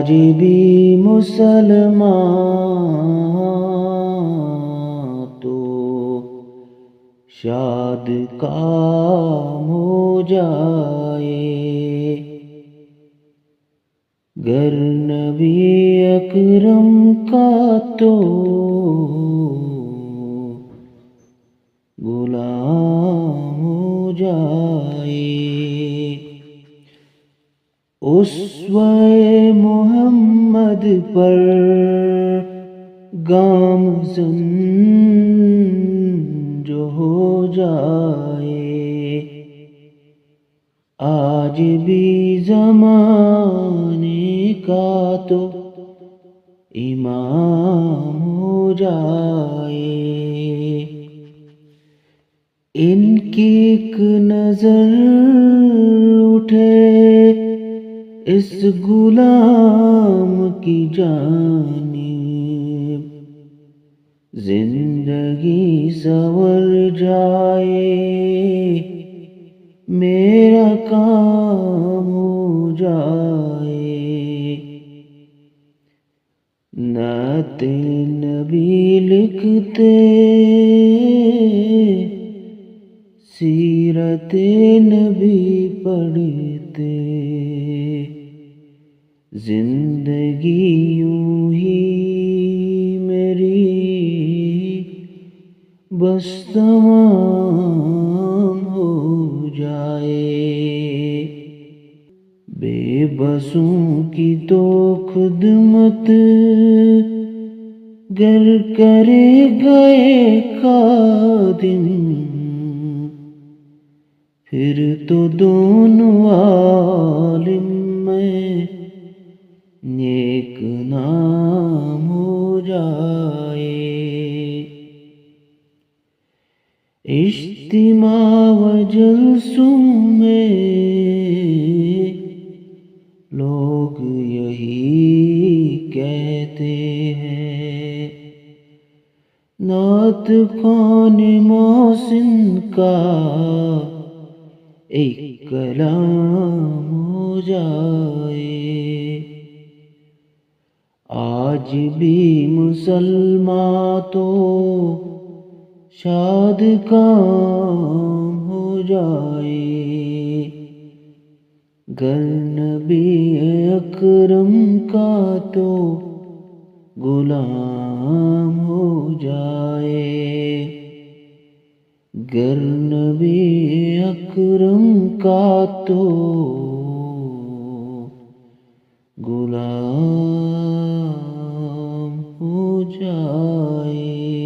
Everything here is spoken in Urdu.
آج بھی مسلمان تو شاد کام ہو جائے، گر نبی اکرم کا تو غلام ہو جائے۔ اسوہ محمد پر گامزن جو ہو جائے، آج بھی زمانے کا تو امام ہو جائے۔ ان کی ایک نظر اٹھے اس غلام کی جانب، زندگی سنور جائے، میرا کام ہو جائے۔ نعت نبی لکھتے، سیرت نبی پڑھتے، زندگی یوں ہی میری بس تمام ہو جائے۔ بے بسوں کی تو خدمت گر کرے گئے خادم، پھر تو دونوں عالم میں نیک نام ہو جائے۔ اجتماع و جلسوں میں لوگ یہی کہتے ہیں، نعت خوان محسن کا ایک کلام ہو جائے۔ آج بھی مسلمان تو شاد کام ہو جائے، گر نبی اکرم کا تو غلام ہو جائے، گر نبی اکرم کا تو غلام ہو جائے۔